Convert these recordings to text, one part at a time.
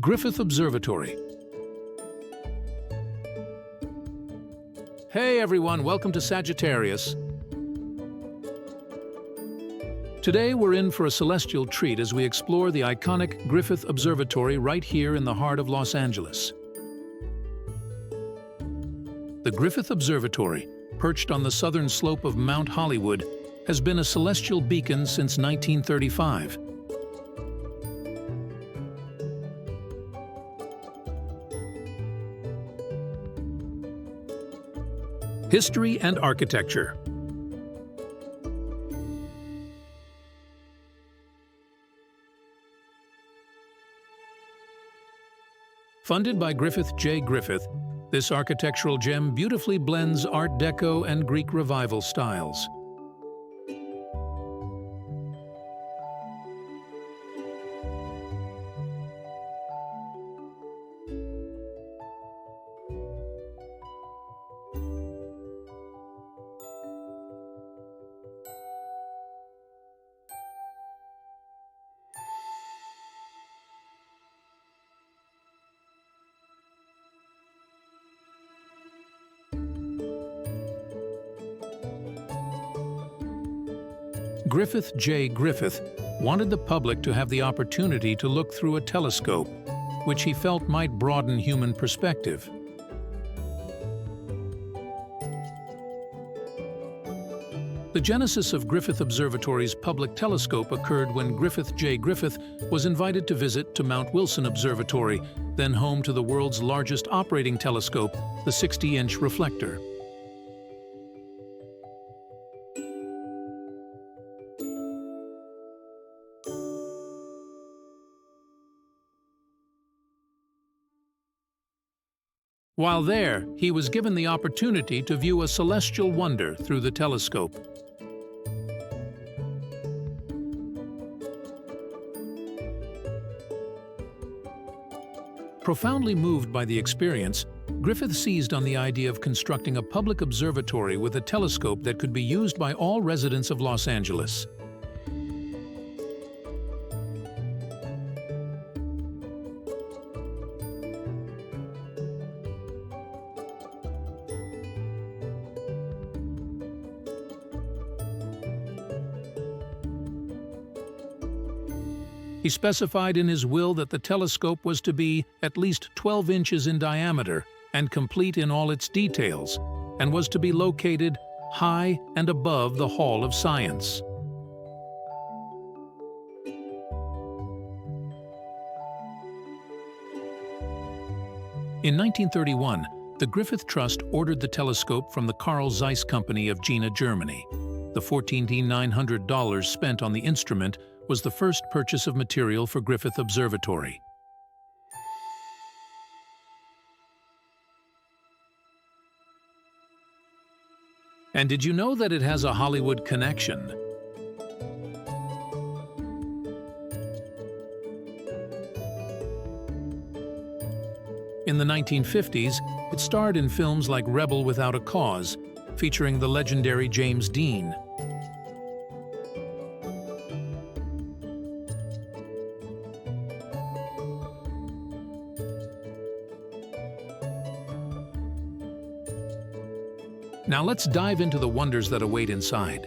Griffith Observatory. Hey everyone, welcome to Sagittarius. Today we're in for a celestial treat as we explore the iconic Griffith Observatory right here in the heart of Los Angeles. The Griffith Observatory, perched on the southern slope of Mount Hollywood, has been a celestial beacon since 1935. History and architecture. Funded by Griffith J. Griffith, this architectural gem beautifully blends Art Deco and Greek Revival styles. Griffith J. Griffith wanted the public to have the opportunity to look through a telescope, which he felt might broaden human perspective. The genesis of Griffith Observatory's public telescope occurred when Griffith J. Griffith was invited to visit to Mount Wilson Observatory, then home to the world's largest operating telescope, the 60-inch reflector. While there, he was given the opportunity to view a celestial wonder through the telescope. Profoundly moved by the experience, Griffith seized on the idea of constructing a public observatory with a telescope that could be used by all residents of Los Angeles. He specified in his will that the telescope was to be at least 12 inches in diameter and complete in all its details, and was to be located high and above the Hall of Science. In 1931, the Griffith Trust ordered the telescope from the Carl Zeiss Company of Jena, Germany. The $14,900 spent on the instrument was the first purchase of material for Griffith Observatory. And did you know that it has a Hollywood connection? In the 1950s, it starred in films like Rebel Without a Cause, featuring the legendary James Dean. Now let's dive into the wonders that await inside.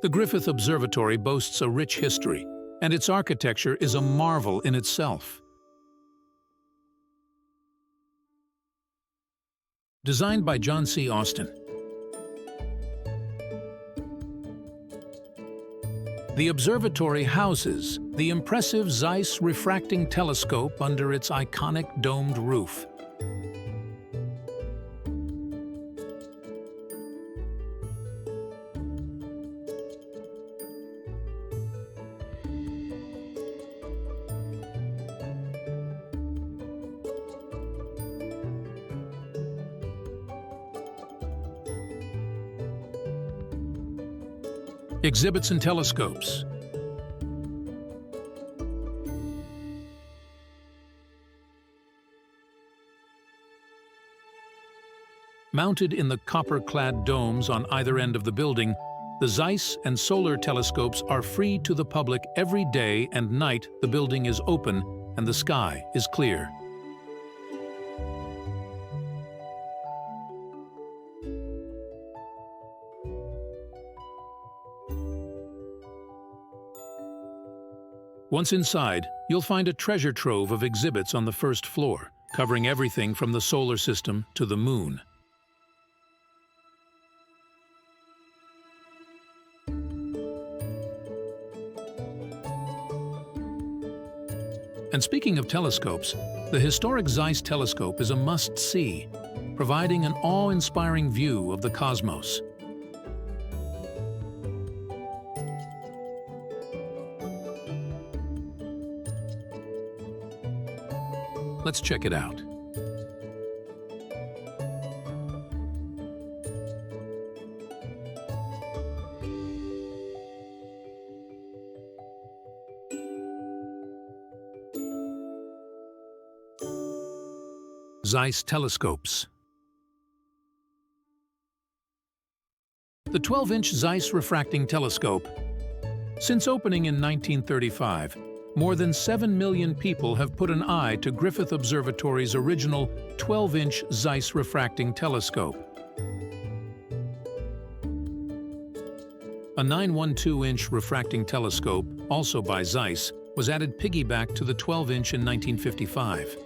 The Griffith Observatory boasts a rich history, and its architecture is a marvel in itself. Designed by John C. Austin, the observatory houses the impressive Zeiss refracting telescope under its iconic domed roof. Exhibits and telescopes. Mounted in the copper-clad domes on either end of the building, The Zeiss and solar telescopes are free to the public every day and night. The building is open and the sky is clear. Once inside, you'll find a treasure trove of exhibits on the first floor, covering everything from the solar system to the moon. And speaking of telescopes, the historic Zeiss telescope is a must-see, providing an awe-inspiring view of the cosmos. Let's check it out. Zeiss telescopes. The 12-inch Zeiss refracting telescope. Since opening in 1935, more than 7 million people have put an eye to Griffith Observatory's original 12-inch Zeiss refracting telescope. A 912-inch refracting telescope, also by Zeiss, was added piggyback to the 12-inch in 1955.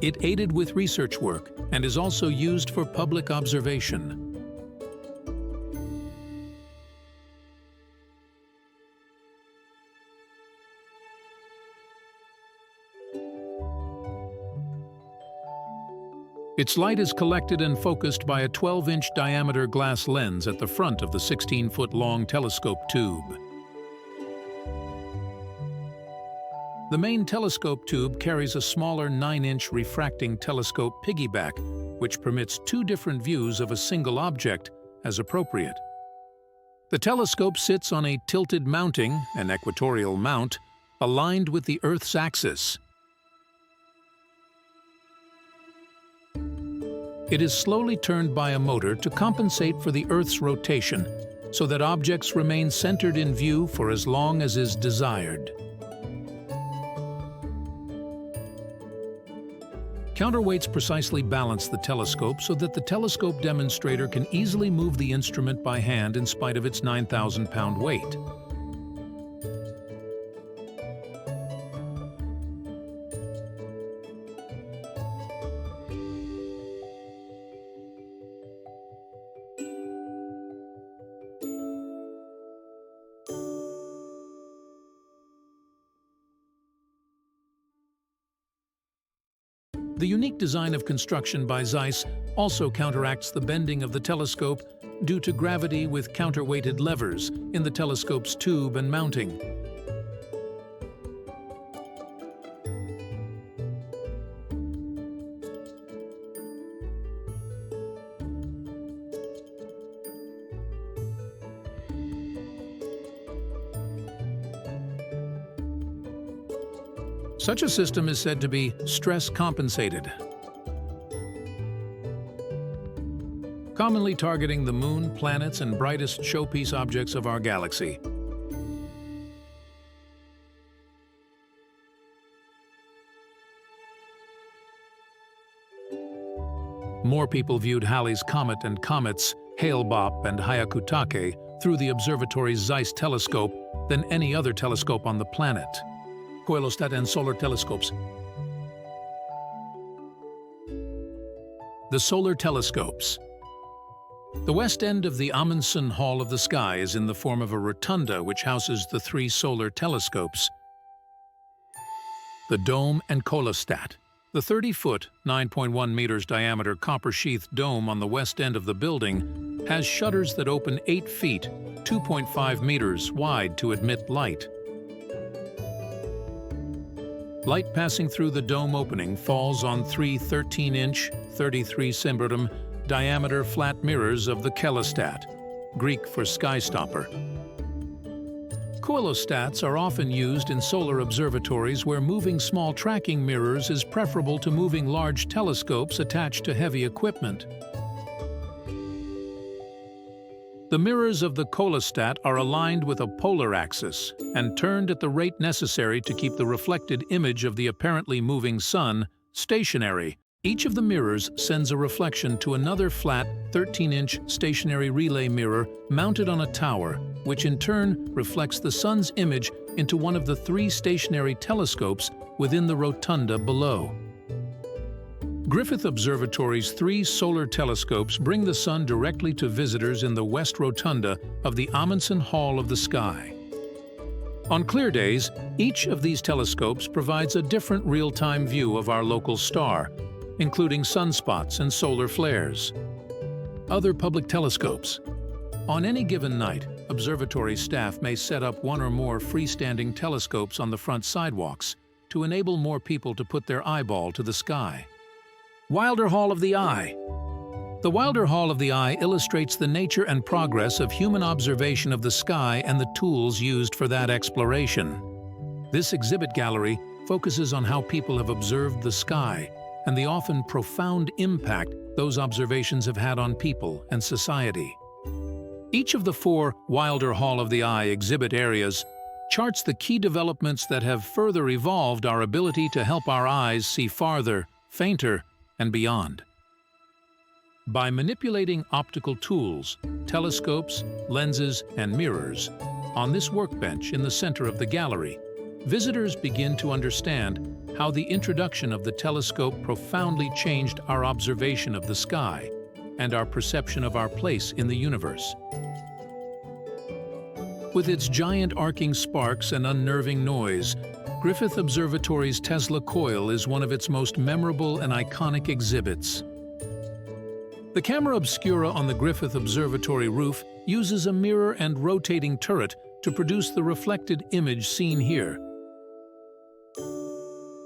It aided with research work and is also used for public observation. Its light is collected and focused by a 12-inch diameter glass lens at the front of the 16-foot-long telescope tube. The main telescope tube carries a smaller 9-inch refracting telescope piggyback, which permits two different views of a single object as appropriate. The telescope sits on a tilted mounting, an equatorial mount, aligned with the Earth's axis. It is slowly turned by a motor to compensate for the Earth's rotation, so that objects remain centered in view for as long as is desired. Counterweights precisely balance the telescope so that the telescope demonstrator can easily move the instrument by hand in spite of its 9,000-pound weight. The unique design of construction by Zeiss also counteracts the bending of the telescope due to gravity with counterweighted levers in the telescope's tube and mounting. Such a system is said to be stress compensated, commonly targeting the moon, planets, and brightest showpiece objects of our galaxy. More people viewed Halley's Comet and comets, Hale-Bopp and Hyakutake, through the observatory's Zeiss telescope than any other telescope on the planet. Coelostat and solar telescopes. The solar telescopes. The west end of the Amundsen Hall of the Sky is in the form of a rotunda which houses the three solar telescopes. The dome and coelostat. The 30-foot, 9.1 meters diameter copper-sheathed dome on the west end of the building has shutters that open 8 feet, 2.5 meters wide to admit light. Light passing through the dome opening falls on three 13-inch, 33 centimeter diameter flat mirrors of the kelestat, Greek for sky stopper. Coelostats are often used in solar observatories where moving small tracking mirrors is preferable to moving large telescopes attached to heavy equipment. The mirrors of the coelostat are aligned with a polar axis and turned at the rate necessary to keep the reflected image of the apparently moving sun stationary. Each of the mirrors sends a reflection to another flat 13-inch stationary relay mirror mounted on a tower, which in turn reflects the sun's image into one of the 3 stationary telescopes within the rotunda below. Griffith Observatory's 3 solar telescopes bring the sun directly to visitors in the west rotunda of the Amundsen Hall of the Sky. On clear days, each of these telescopes provides a different real-time view of our local star, including sunspots and solar flares. Other public telescopes. On any given night, observatory staff may set up 1 or more freestanding telescopes on the front sidewalks to enable more people to put their eyeball to the sky. Wilder Hall of the Eye. The Wilder Hall of the Eye illustrates the nature and progress of human observation of the sky and the tools used for that exploration. This exhibit gallery focuses on how people have observed the sky and the often profound impact those observations have had on people and society. Each of the 4 Wilder Hall of the Eye exhibit areas charts the key developments that have further evolved our ability to help our eyes see farther, fainter, and beyond. By manipulating optical tools, telescopes, lenses, and mirrors, on this workbench in the center of the gallery, visitors begin to understand how the introduction of the telescope profoundly changed our observation of the sky and our perception of our place in the universe. With its giant arcing sparks and unnerving noise, Griffith Observatory's Tesla coil is one of its most memorable and iconic exhibits. The camera obscura on the Griffith Observatory roof uses a mirror and rotating turret to produce the reflected image seen here.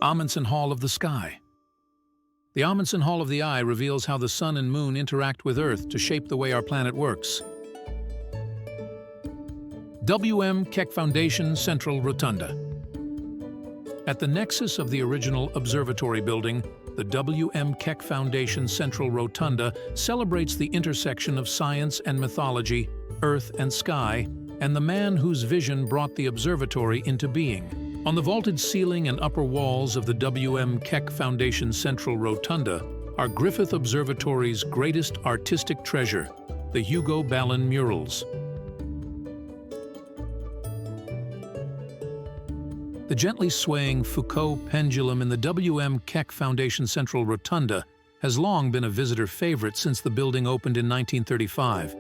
Amundsen Hall of the Sky. The Amundsen Hall of the Eye reveals how the sun and moon interact with Earth to shape the way our planet works. W.M. Keck Foundation Central Rotunda. At the nexus of the original observatory building, the W.M. Keck Foundation Central Rotunda celebrates the intersection of science and mythology, Earth and sky, and the man whose vision brought the observatory into being. On the vaulted ceiling and upper walls of the W.M. Keck Foundation Central Rotunda are Griffith Observatory's greatest artistic treasure, the Hugo Ballin murals. The gently swaying Foucault pendulum in the W.M. Keck Foundation Central Rotunda has long been a visitor favorite since the building opened in 1935.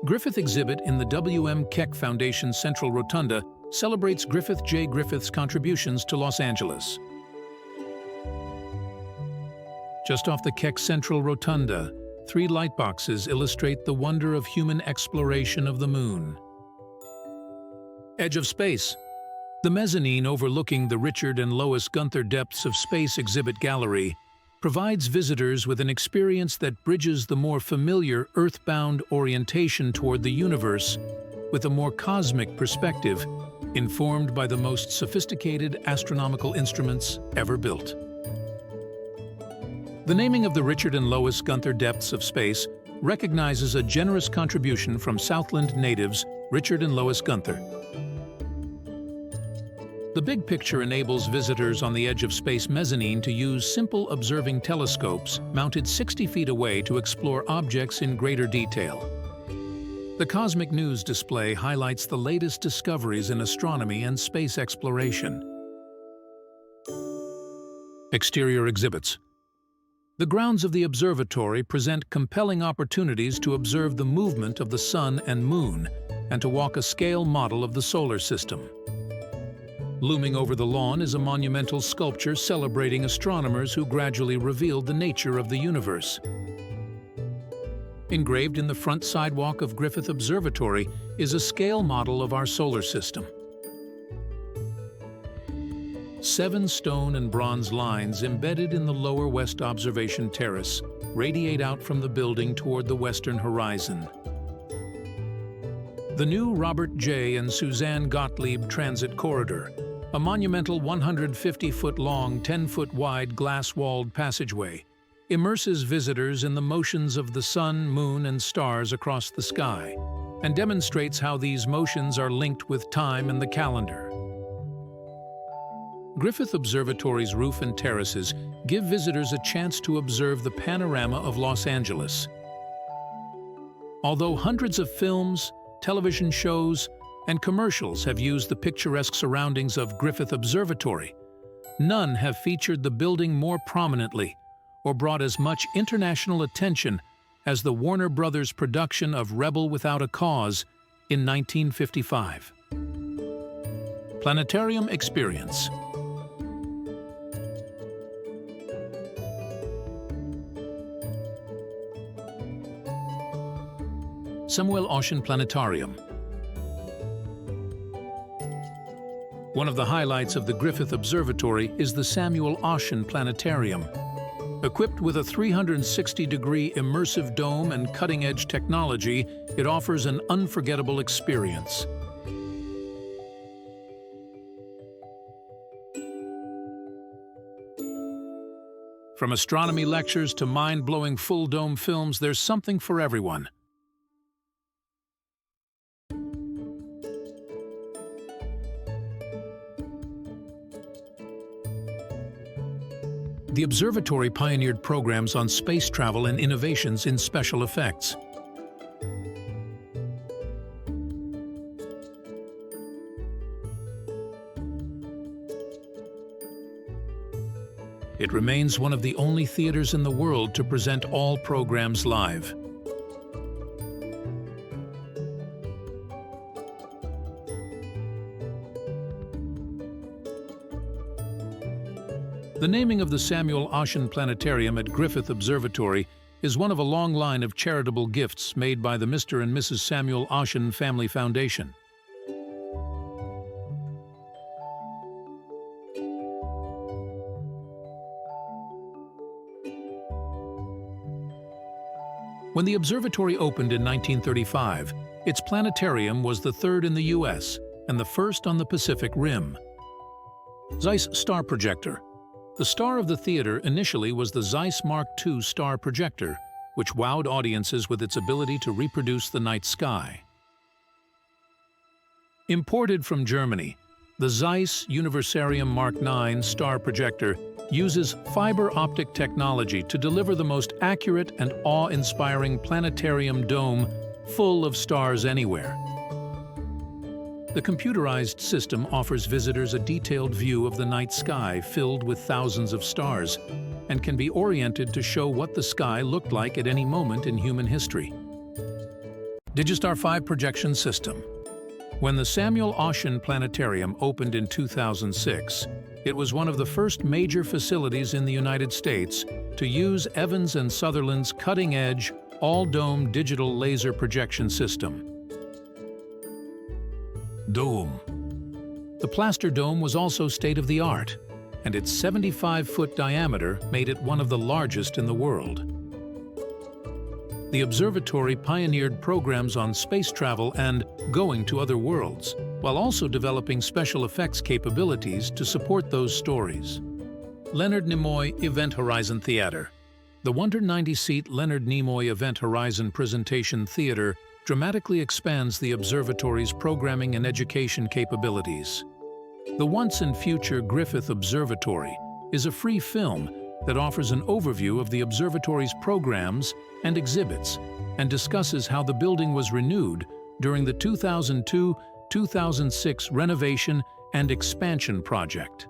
Griffith exhibit in the W.M. Keck Foundation Central Rotunda celebrates Griffith J. Griffith's contributions to Los Angeles. Just off the Keck Central Rotunda, 3 lightboxes illustrate the wonder of human exploration of the moon. Edge of Space. The mezzanine overlooking the Richard and Lois Gunther Depths of Space exhibit gallery provides visitors with an experience that bridges the more familiar earthbound orientation toward the universe with a more cosmic perspective, informed by the most sophisticated astronomical instruments ever built. The naming of the Richard and Lois Gunther Depths of Space recognizes a generous contribution from Southland natives Richard and Lois Gunther. The big picture enables visitors on the Edge of Space mezzanine to use simple observing telescopes mounted 60 feet away to explore objects in greater detail. The Cosmic News display highlights the latest discoveries in astronomy and space exploration. Exterior exhibits. The grounds of the observatory present compelling opportunities to observe the movement of the sun and moon and to walk a scale model of the solar system. Looming over the lawn is a monumental sculpture celebrating astronomers who gradually revealed the nature of the universe. Engraved in the front sidewalk of Griffith Observatory is a scale model of our solar system. 7 stone and bronze lines embedded in the lower west observation terrace radiate out from the building toward the western horizon. The new Robert J. and Suzanne Gottlieb Transit Corridor, a monumental 150-foot-long, 10-foot-wide glass-walled passageway, immerses visitors in the motions of the sun, moon, and stars across the sky, and demonstrates how these motions are linked with time and the calendar. Griffith Observatory's roof and terraces give visitors a chance to observe the panorama of Los Angeles. Although hundreds of films, television shows, and commercials have used the picturesque surroundings of Griffith Observatory, none have featured the building more prominently or brought as much international attention as the Warner Brothers production of Rebel Without a Cause in 1955. Planetarium Experience. Samuel Oschin Planetarium. One of the highlights of the Griffith Observatory is the Samuel Oschin Planetarium. Equipped with a 360-degree immersive dome and cutting-edge technology, it offers an unforgettable experience. From astronomy lectures to mind-blowing full-dome films, there's something for everyone. The observatory pioneered programs on space travel and innovations in special effects. It remains one of the only theaters in the world to present all programs live. The naming of the Samuel Oschin Planetarium at Griffith Observatory is one of a long line of charitable gifts made by the Mr. and Mrs. Samuel Oschin Family Foundation. When the observatory opened in 1935, its planetarium was the third in the U.S. and the first on the Pacific Rim. Zeiss Star Projector. The star of the theater initially was the Zeiss Mark II star projector, which wowed audiences with its ability to reproduce the night sky. Imported from Germany, the Zeiss Universarium Mark IX star projector uses fiber optic technology to deliver the most accurate and awe-inspiring planetarium dome full of stars anywhere. The computerized system offers visitors a detailed view of the night sky filled with thousands of stars and can be oriented to show what the sky looked like at any moment in human history. Digistar 5 Projection System. When the Samuel Oschin Planetarium opened in 2006, it was one of the first major facilities in the United States to use Evans and Sutherland's cutting-edge, all-dome digital laser projection system. Dome. The plaster dome was also state-of-the-art, and its 75-foot diameter made it one of the largest in the world. The observatory pioneered programs on space travel and going to other worlds, while also developing special effects capabilities to support those stories. Leonard Nimoy Event Horizon Theater. The 190-seat Leonard Nimoy Event Horizon Presentation Theater dramatically expands the observatory's programming and education capabilities. The once and future Griffith Observatory is a free film that offers an overview of the observatory's programs and exhibits and discusses how the building was renewed during the 2002-2006 renovation and expansion project.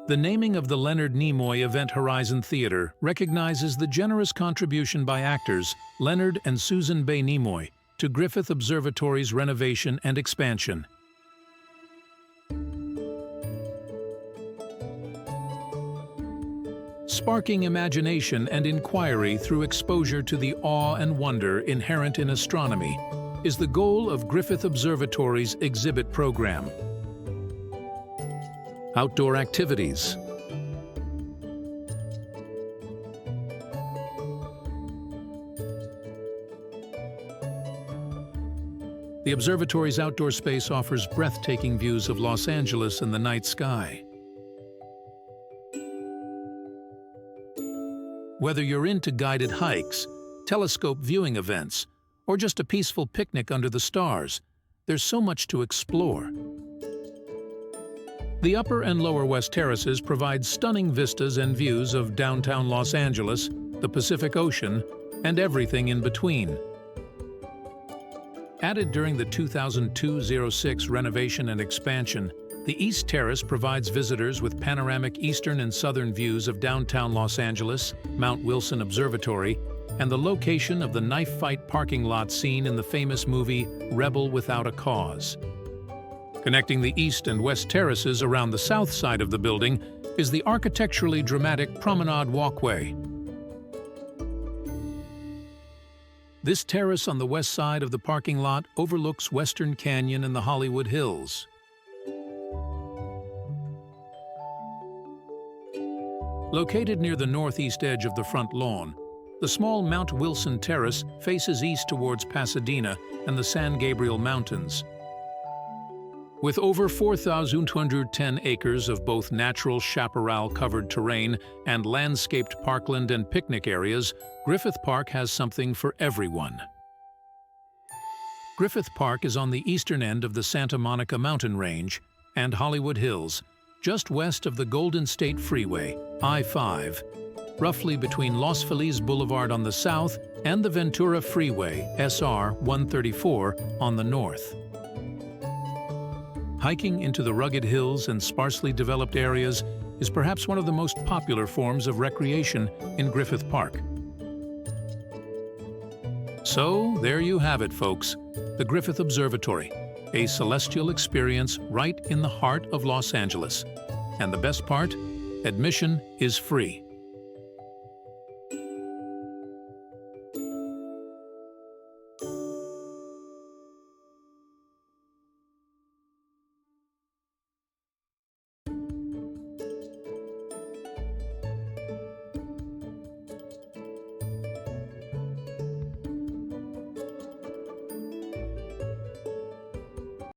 The naming of the Leonard Nimoy Event Horizon Theater recognizes the generous contribution by actors Leonard and Susan Bay Nimoy to Griffith Observatory's renovation and expansion. Sparking imagination and inquiry through exposure to the awe and wonder inherent in astronomy is the goal of Griffith Observatory's exhibit program. Outdoor activities. The observatory's outdoor space offers breathtaking views of Los Angeles and the night sky. Whether you're into guided hikes, telescope viewing events, or just a peaceful picnic under the stars, there's so much to explore. The upper and lower west terraces provide stunning vistas and views of downtown Los Angeles, the Pacific Ocean, and everything in between. Added during the 2002-06 renovation and expansion, the East Terrace provides visitors with panoramic eastern and southern views of downtown Los Angeles, Mount Wilson Observatory, and the location of the knife fight parking lot seen in the famous movie Rebel Without a Cause. Connecting the east and west terraces around the south side of the building is the architecturally dramatic Promenade Walkway. This terrace on the west side of the parking lot overlooks Western Canyon and the Hollywood Hills. Located near the northeast edge of the front lawn, the small Mount Wilson Terrace faces east towards Pasadena and the San Gabriel Mountains. With over 4,210 acres of both natural chaparral-covered terrain and landscaped parkland and picnic areas, Griffith Park has something for everyone. Griffith Park is on the eastern end of the Santa Monica Mountain Range and Hollywood Hills, just west of the Golden State Freeway, I-5, roughly between Los Feliz Boulevard on the south and the Ventura Freeway, SR 134, on the north. Hiking into the rugged hills and sparsely developed areas is perhaps one of the most popular forms of recreation in Griffith Park. So, there you have it, folks, the Griffith Observatory, a celestial experience right in the heart of Los Angeles. And the best part? Admission is free.